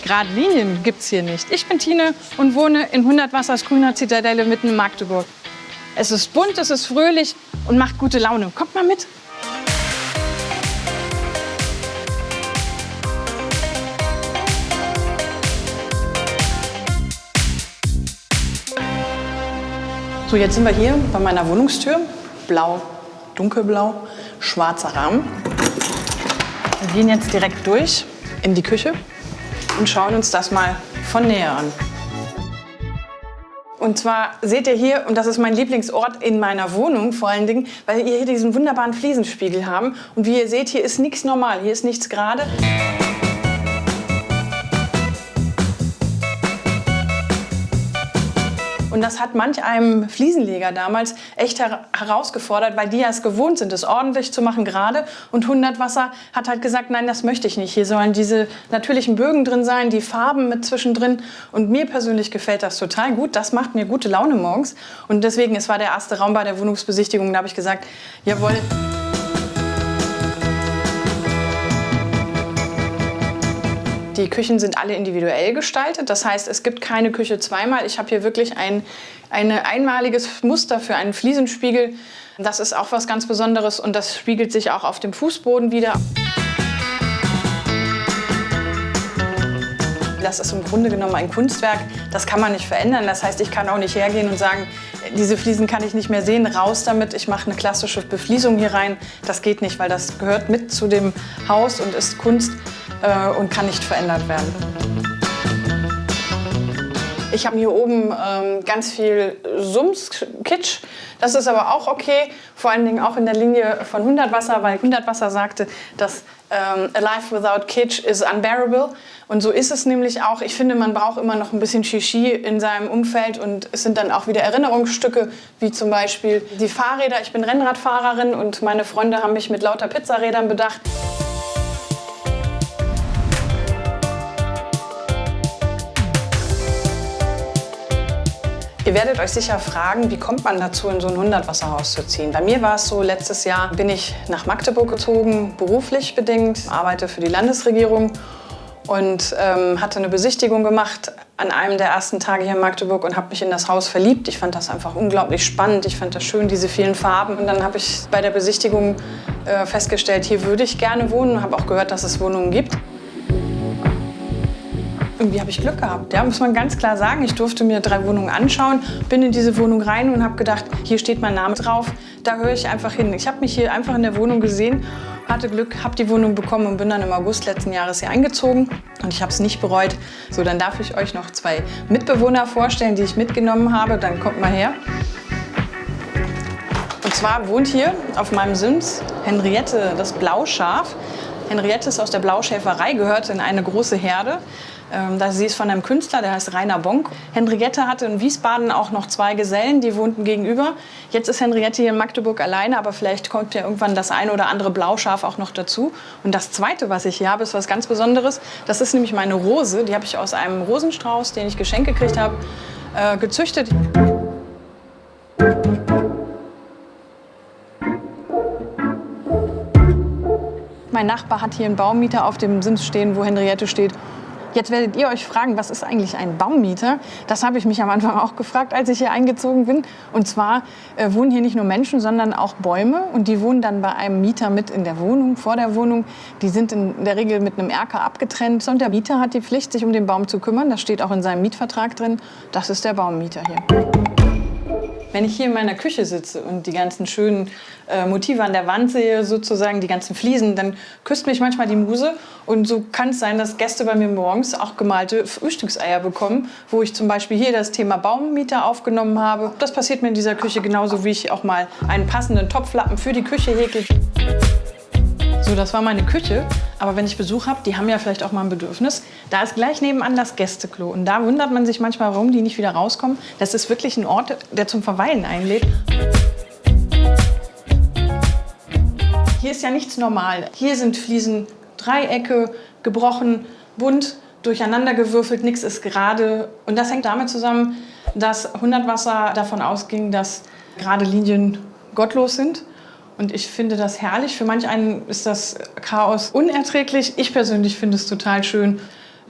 Gerade Linien gibt's hier nicht. Ich bin Tine und wohne in 100 Wassers grüner Zitadelle mitten in Magdeburg. Es ist bunt, es ist fröhlich und macht gute Laune. Kommt mal mit. So, jetzt sind wir hier bei meiner Wohnungstür. Blau, dunkelblau, schwarzer Rahmen. Wir gehen jetzt direkt durch in die Küche und schauen uns das mal von näher an. Und zwar seht ihr hier, und das ist mein Lieblingsort in meiner Wohnung vor allen Dingen, weil ihr hier diesen wunderbaren Fliesenspiegel haben. Und wie ihr seht, hier ist nichts normal, hier ist nichts gerade. Und das hat manch einem Fliesenleger damals echt herausgefordert, weil die ja es gewohnt sind, es ordentlich zu machen gerade. Und 100 Wasser hat halt gesagt, nein, das möchte ich nicht. Hier sollen diese natürlichen Bögen drin sein, die Farben mit zwischendrin. Und mir persönlich gefällt das total gut. Das macht mir gute Laune morgens. Und deswegen, es war der erste Raum bei der Wohnungsbesichtigung, da habe ich gesagt, jawohl. Die Küchen sind alle individuell gestaltet. Das heißt, es gibt keine Küche zweimal. Ich habe hier wirklich ein einmaliges Muster für einen Fliesenspiegel. Das ist auch was ganz Besonderes und das spiegelt sich auch auf dem Fußboden wider. Das ist im Grunde genommen ein Kunstwerk, das kann man nicht verändern. Das heißt, ich kann auch nicht hergehen und sagen, diese Fliesen kann ich nicht mehr sehen, raus damit, ich mache eine klassische Befliesung hier rein. Das geht nicht, weil das gehört mit zu dem Haus und ist Kunst und kann nicht verändert werden. Ich habe hier oben ganz viel Sums-Kitsch. Das ist aber auch okay, vor allen Dingen auch in der Linie von 100 Wasser, weil 100 Wasser sagte, dass a life without Kitsch is unbearable. Und so ist es nämlich auch. Ich finde, man braucht immer noch ein bisschen Shishi in seinem Umfeld und es sind dann auch wieder Erinnerungsstücke, wie zum Beispiel die Fahrräder. Ich bin Rennradfahrerin und meine Freunde haben mich mit lauter Pizzarädern bedacht. Ihr werdet euch sicher fragen, wie kommt man dazu, in so ein 100-Wasserhaus zu ziehen? Bei mir war es so, letztes Jahr bin ich nach Magdeburg gezogen, beruflich bedingt, arbeite für die Landesregierung und hatte eine Besichtigung gemacht an einem der ersten Tage hier in Magdeburg und habe mich in das Haus verliebt. Ich fand das einfach unglaublich spannend, ich fand das schön, diese vielen Farben. Und dann habe ich bei der Besichtigung festgestellt, hier würde ich gerne wohnen und habe auch gehört, dass es Wohnungen gibt. Irgendwie habe ich Glück gehabt, ja, muss man ganz klar sagen. Ich durfte mir 3 Wohnungen anschauen, bin in diese Wohnung rein und habe gedacht, hier steht mein Name drauf, da höre ich einfach hin. Ich habe mich hier einfach in der Wohnung gesehen, hatte Glück, habe die Wohnung bekommen und bin dann im August letzten Jahres hier eingezogen. Und ich habe es nicht bereut. So, dann darf ich euch noch 2 Mitbewohner vorstellen, die ich mitgenommen habe. Dann kommt mal her. Und zwar wohnt hier auf meinem Sims Henriette, das Blauschaf. Henriette ist aus der Blauschäferei, gehört in eine große Herde. Sie ist von einem Künstler, der heißt Rainer Bonk. Henriette hatte in Wiesbaden auch noch 2 Gesellen, die wohnten gegenüber. Jetzt ist Henriette hier in Magdeburg alleine, aber vielleicht kommt ja irgendwann das eine oder andere Blauschaf auch noch dazu. Und das Zweite, was ich hier habe, ist was ganz Besonderes. Das ist nämlich meine Rose. Die habe ich aus einem Rosenstrauß, den ich geschenkt gekriegt habe, gezüchtet. Mein Nachbar hat hier einen Baumieter auf dem Sims stehen, wo Henriette steht. Jetzt werdet ihr euch fragen, was ist eigentlich ein Baumieter? Das habe ich mich am Anfang auch gefragt, als ich hier eingezogen bin. Und zwar wohnen hier nicht nur Menschen, sondern auch Bäume. Und die wohnen dann bei einem Mieter mit in der Wohnung, vor der Wohnung. Die sind in der Regel mit einem Erker abgetrennt. Und der Mieter hat die Pflicht, sich um den Baum zu kümmern. Das steht auch in seinem Mietvertrag drin. Das ist der Baummieter hier. Wenn ich hier in meiner Küche sitze und die ganzen schönen Motive an der Wand sehe, sozusagen die ganzen Fliesen, dann küsst mich manchmal die Muse. Und so kann es sein, dass Gäste bei mir morgens auch gemalte Frühstückseier bekommen, wo ich zum Beispiel hier das Thema Baummieter aufgenommen habe. Das passiert mir in dieser Küche genauso, wie ich auch mal einen passenden Topflappen für die Küche häkel. So, das war meine Küche. Aber wenn ich Besuch habe, die haben ja vielleicht auch mal ein Bedürfnis. Da ist gleich nebenan das Gästeklo. Und da wundert man sich manchmal, warum die nicht wieder rauskommen. Das ist wirklich ein Ort, der zum Verweilen einlädt. Hier ist ja nichts normal. Hier sind Fliesen, Dreiecke, gebrochen, bunt, durcheinandergewürfelt, nichts ist gerade. Und das hängt damit zusammen, dass 100 Wasser davon ausging, dass gerade Linien gottlos sind. Und ich finde das herrlich. Für manch einen ist das Chaos unerträglich. Ich persönlich finde es total schön,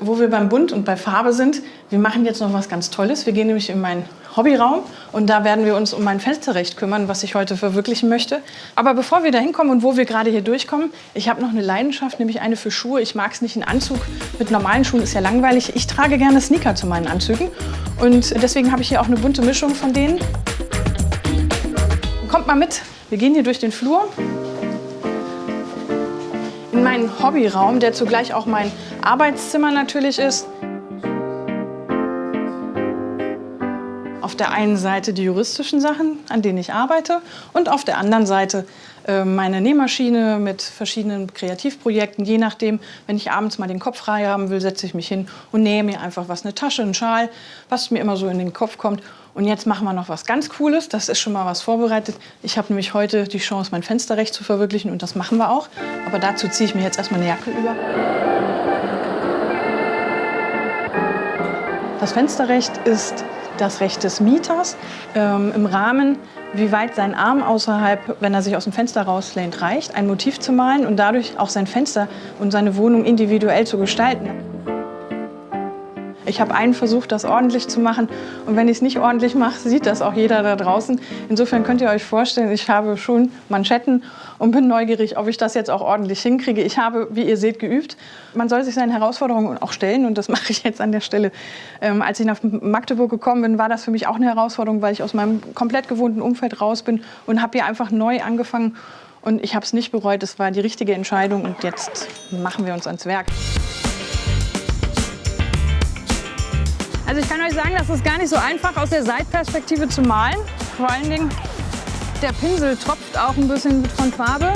Wo wir beim Bunt und bei Farbe sind, wir machen jetzt noch was ganz Tolles. Wir gehen nämlich in meinen Hobbyraum und da werden wir uns um mein Fensterrecht kümmern, was ich heute verwirklichen möchte. Aber bevor wir da hinkommen und wo wir gerade hier durchkommen, ich habe noch eine Leidenschaft, nämlich eine für Schuhe. Ich mag es nicht, in Anzug mit normalen Schuhen, ist ja langweilig. Ich trage gerne Sneaker zu meinen Anzügen und deswegen habe ich hier auch eine bunte Mischung von denen. Kommt mal mit, wir gehen hier durch den Flur in meinen Hobbyraum, der zugleich auch mein Arbeitszimmer natürlich ist. Auf der einen Seite die juristischen Sachen, an denen ich arbeite, und auf der anderen Seite meine Nähmaschine mit verschiedenen Kreativprojekten. Je nachdem, wenn ich abends mal den Kopf frei haben will, setze ich mich hin und nähe mir einfach was, eine Tasche, einen Schal, was mir immer so in den Kopf kommt. Und jetzt machen wir noch was ganz Cooles, das ist schon mal was vorbereitet. Ich habe nämlich heute die Chance, mein Fensterrecht zu verwirklichen und das machen wir auch. Aber dazu ziehe ich mir jetzt erstmal eine Jacke über. Das Fensterrecht ist das Recht des Mieters im Rahmen, wie weit sein Arm außerhalb, wenn er sich aus dem Fenster rauslehnt, reicht, ein Motiv zu malen und dadurch auch sein Fenster und seine Wohnung individuell zu gestalten. Ich habe einen versucht, das ordentlich zu machen und wenn ich es nicht ordentlich mache, sieht das auch jeder da draußen. Insofern könnt ihr euch vorstellen, ich habe schon Manschetten und bin neugierig, ob ich das jetzt auch ordentlich hinkriege. Ich habe, wie ihr seht, geübt. Man soll sich seinen Herausforderungen auch stellen und das mache ich jetzt an der Stelle. Als ich nach Magdeburg gekommen bin, war das für mich auch eine Herausforderung, weil ich aus meinem komplett gewohnten Umfeld raus bin und habe hier einfach neu angefangen. Und ich habe es nicht bereut, es war die richtige Entscheidung und jetzt machen wir uns ans Werk. Also ich kann euch sagen, das ist gar nicht so einfach, aus der Seitperspektive zu malen. Vor allen Dingen, der Pinsel tropft auch ein bisschen von Farbe.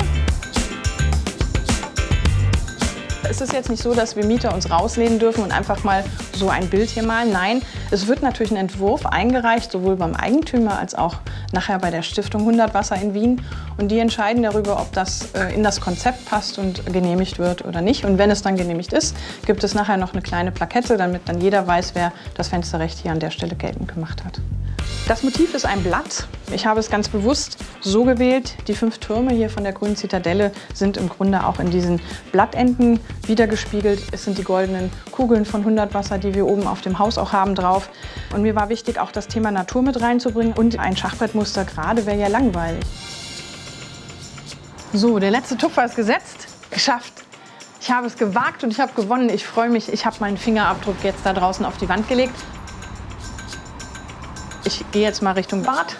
Es ist jetzt nicht so, dass wir Mieter uns rauslehnen dürfen und einfach mal so ein Bild hier malen. Nein, es wird natürlich ein Entwurf eingereicht, sowohl beim Eigentümer als auch nachher bei der Stiftung 100 Wasser in Wien. Und die entscheiden darüber, ob das in das Konzept passt und genehmigt wird oder nicht. Und wenn es dann genehmigt ist, gibt es nachher noch eine kleine Plakette, damit dann jeder weiß, wer das Fensterrecht hier an der Stelle geltend gemacht hat. Das Motiv ist ein Blatt. Ich habe es ganz bewusst so gewählt. Die 5 Türme hier von der Grünen Zitadelle sind im Grunde auch in diesen Blattenden wiedergespiegelt. Es sind die goldenen Kugeln von 100 Wasser, die wir oben auf dem Haus auch haben drauf. Und mir war wichtig, auch das Thema Natur mit reinzubringen und ein Schachbrettmuster gerade wäre ja langweilig. So, der letzte Tupfer ist gesetzt. Geschafft. Ich habe es gewagt und ich habe gewonnen. Ich freue mich. Ich habe meinen Fingerabdruck jetzt da draußen auf die Wand gelegt. Ich gehe jetzt mal Richtung Bad.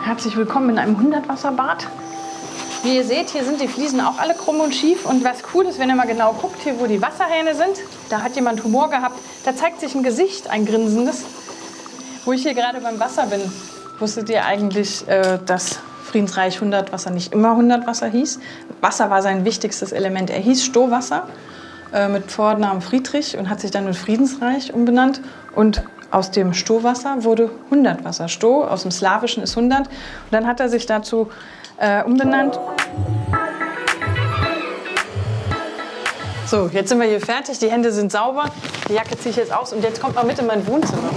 Herzlich willkommen in einem 100-Wasser-Bad. Wie ihr seht, hier sind die Fliesen auch alle krumm und schief. Und was cool ist, wenn ihr mal genau guckt, hier wo die Wasserhähne sind, da hat jemand Humor gehabt. Da zeigt sich ein Gesicht, ein grinsendes. Wo ich hier gerade beim Wasser bin, wusstet ihr eigentlich, dass Friedensreich 100 Wasser nicht immer 100 Wasser hieß? Wasser war sein wichtigstes Element. Er hieß Stowasser mit Vornamen Friedrich und hat sich dann in Friedensreich umbenannt. Und aus dem Stowasser wurde 100 Wasser. Stow aus dem Slawischen ist 100. Und dann hat er sich dazu umbenannt. So, jetzt sind wir hier fertig. Die Hände sind sauber. Die Jacke ziehe ich jetzt aus und jetzt kommt mal mit in mein Wohnzimmer.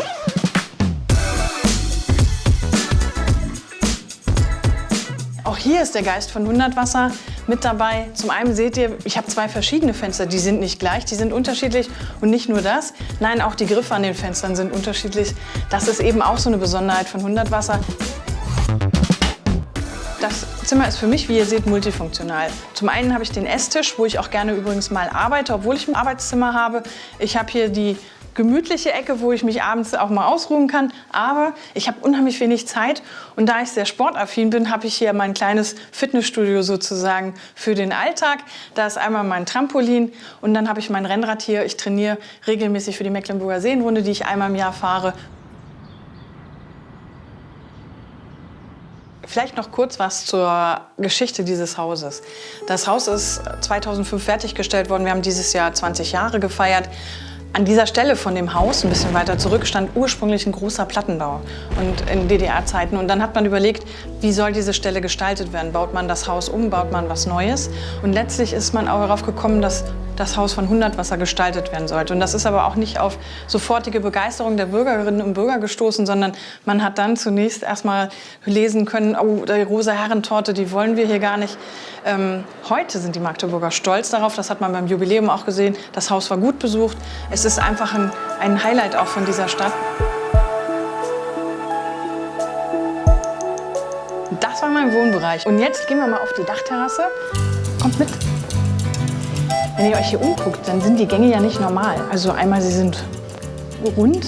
Auch hier ist der Geist von 100 Wasser mit dabei. Zum einen seht ihr, ich habe 2 verschiedene Fenster, die sind nicht gleich, die sind unterschiedlich. Und nicht nur das, nein, auch die Griffe an den Fenstern sind unterschiedlich. Das ist eben auch so eine Besonderheit von 100 Wasser. Das Zimmer ist für mich, wie ihr seht, multifunktional. Zum einen habe ich den Esstisch, wo ich auch gerne übrigens mal arbeite, obwohl ich ein Arbeitszimmer habe. Ich habe hier die gemütliche Ecke, wo ich mich abends auch mal ausruhen kann. Aber ich habe unheimlich wenig Zeit und da ich sehr sportaffin bin, habe ich hier mein kleines Fitnessstudio sozusagen für den Alltag. Da ist einmal mein Trampolin und dann habe ich mein Rennrad hier. Ich trainiere regelmäßig für die Mecklenburger Seenrunde, die ich einmal im Jahr fahre. Vielleicht noch kurz was zur Geschichte dieses Hauses. Das Haus ist 2005 fertiggestellt worden. Wir haben dieses Jahr 20 Jahre gefeiert. An dieser Stelle von dem Haus, ein bisschen weiter zurück, stand ursprünglich ein großer Plattenbau und in DDR-Zeiten. Und dann hat man überlegt, wie soll diese Stelle gestaltet werden? Baut man das Haus um, baut man was Neues? Und letztlich ist man auch darauf gekommen, dass das Haus von Hundertwasser gestaltet werden sollte. Und das ist aber auch nicht auf sofortige Begeisterung der Bürgerinnen und Bürger gestoßen, sondern man hat dann zunächst erstmal lesen können, oh, die rosa Herrentorte, die wollen wir hier gar nicht. Heute sind die Magdeburger stolz darauf, das hat man beim Jubiläum auch gesehen, das Haus war gut besucht. Es ist einfach ein Highlight auch von dieser Stadt. Das war mein Wohnbereich. Und jetzt gehen wir mal auf die Dachterrasse. Kommt mit. Wenn ihr euch hier umguckt, dann sind die Gänge ja nicht normal. Also einmal, sie sind rund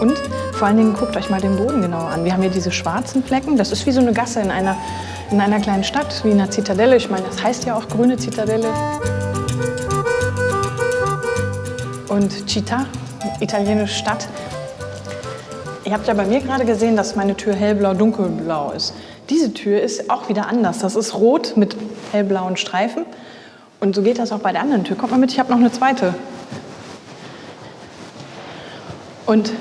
und vor allen Dingen guckt euch mal den Boden genau an. Wir haben hier diese schwarzen Flecken. Das ist wie so eine Gasse in einer kleinen Stadt, wie in einer Zitadelle. Ich meine, das heißt ja auch grüne Zitadelle. Und Città, italienische Stadt. Ihr habt ja bei mir gerade gesehen, dass meine Tür hellblau, dunkelblau ist. Diese Tür ist auch wieder anders. Das ist rot mit hellblauen Streifen. Und so geht das auch bei der anderen Tür. Kommt mal mit, ich habe noch eine zweite. Und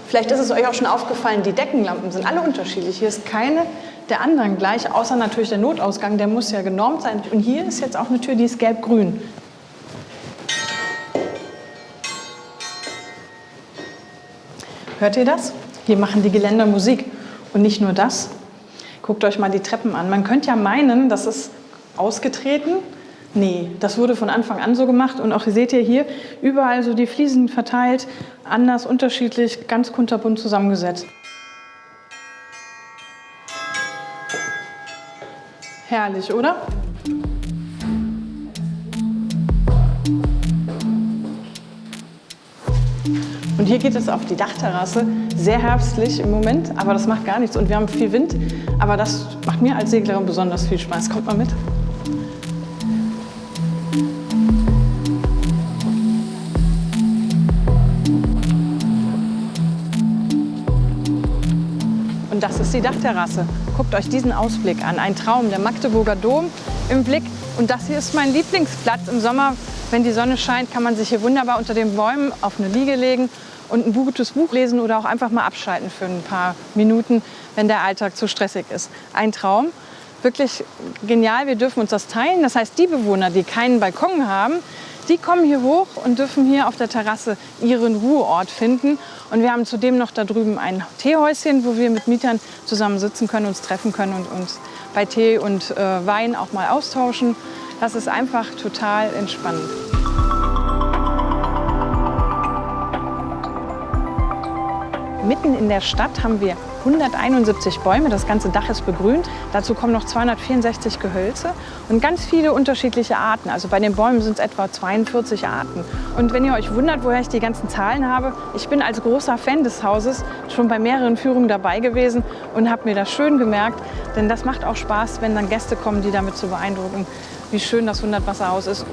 vielleicht ist es euch auch schon aufgefallen, die Deckenlampen sind alle unterschiedlich. Hier ist keine der anderen gleich, außer natürlich der Notausgang, der muss ja genormt sein. Und hier ist jetzt auch eine Tür, die ist gelb-grün. Hört ihr das? Hier machen die Geländer Musik. Und nicht nur das. Guckt euch mal die Treppen an. Man könnte ja meinen, das ist ausgetreten. Nee, das wurde von Anfang an so gemacht. Und auch seht ihr hier, überall so die Fliesen verteilt, anders, unterschiedlich, ganz kunterbunt zusammengesetzt. Herrlich, oder? Und hier geht es auf die Dachterrasse, sehr herbstlich im Moment, aber das macht gar nichts. Und wir haben viel Wind, aber das macht mir als Seglerin besonders viel Spaß. Kommt mal mit. Und das ist die Dachterrasse. Guckt euch diesen Ausblick an. Ein Traum, der Magdeburger Dom im Blick. Und das hier ist mein Lieblingsplatz. Im Sommer, wenn die Sonne scheint, kann man sich hier wunderbar unter den Bäumen auf eine Liege legen und ein gutes Buch lesen oder auch einfach mal abschalten für ein paar Minuten, wenn der Alltag zu stressig ist. Ein Traum. Wirklich genial, wir dürfen uns das teilen. Das heißt, die Bewohner, die keinen Balkon haben, die kommen hier hoch und dürfen hier auf der Terrasse ihren Ruheort finden. Und wir haben zudem noch da drüben ein Teehäuschen, wo wir mit Mietern zusammen sitzen können, uns treffen können und uns bei Tee und Wein auch mal austauschen. Das ist einfach total entspannend. Mitten in der Stadt haben wir 171 Bäume, das ganze Dach ist begrünt. Dazu kommen noch 264 Gehölze und ganz viele unterschiedliche Arten. Also bei den Bäumen sind es etwa 42 Arten. Und wenn ihr euch wundert, woher ich die ganzen Zahlen habe, ich bin als großer Fan des Hauses schon bei mehreren Führungen dabei gewesen und habe mir das schön gemerkt. Denn das macht auch Spaß, wenn dann Gäste kommen, die damit zu beeindrucken, wie schön das Hundertwasserhaus ist.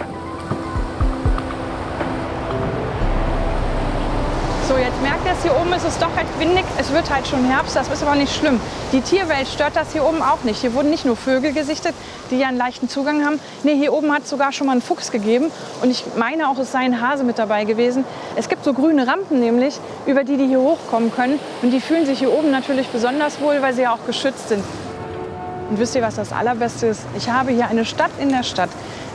So, jetzt merkt ihr es, hier oben ist es doch recht windig. Es wird halt schon Herbst, das ist aber nicht schlimm. Die Tierwelt stört das hier oben auch nicht. Hier wurden nicht nur Vögel gesichtet, die ja einen leichten Zugang haben. Nee, hier oben hat es sogar schon mal einen Fuchs gegeben. Und ich meine auch, es sei ein Hase mit dabei gewesen. Es gibt so grüne Rampen nämlich, über die hier hochkommen können. Und die fühlen sich hier oben natürlich besonders wohl, weil sie ja auch geschützt sind. Und wisst ihr, was das Allerbeste ist? Ich habe hier eine Stadt in der Stadt.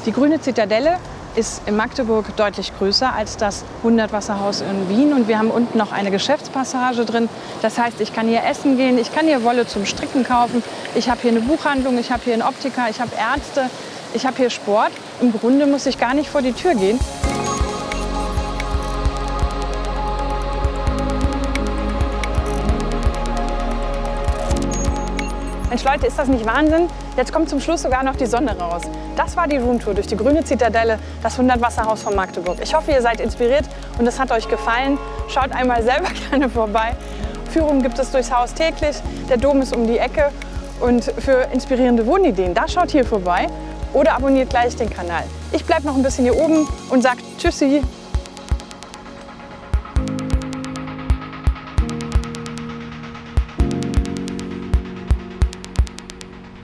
Die grüne Zitadelle ist in Magdeburg deutlich größer als das Hundertwasserhaus in Wien. Und wir haben unten noch eine Geschäftspassage drin. Das heißt, ich kann hier essen gehen, ich kann hier Wolle zum Stricken kaufen. Ich habe hier eine Buchhandlung, ich habe hier einen Optiker, ich habe Ärzte, ich habe hier Sport. Im Grunde muss ich gar nicht vor die Tür gehen. Mensch Leute, ist das nicht Wahnsinn? Jetzt kommt zum Schluss sogar noch die Sonne raus. Das war die Roomtour durch die grüne Zitadelle, das Hundertwasserhaus von Magdeburg. Ich hoffe, ihr seid inspiriert und es hat euch gefallen. Schaut einmal selber gerne vorbei. Führungen gibt es durchs Haus täglich. Der Dom ist um die Ecke. Und für inspirierende Wohnideen, da schaut hier vorbei oder abonniert gleich den Kanal. Ich bleibe noch ein bisschen hier oben und sage Tschüssi.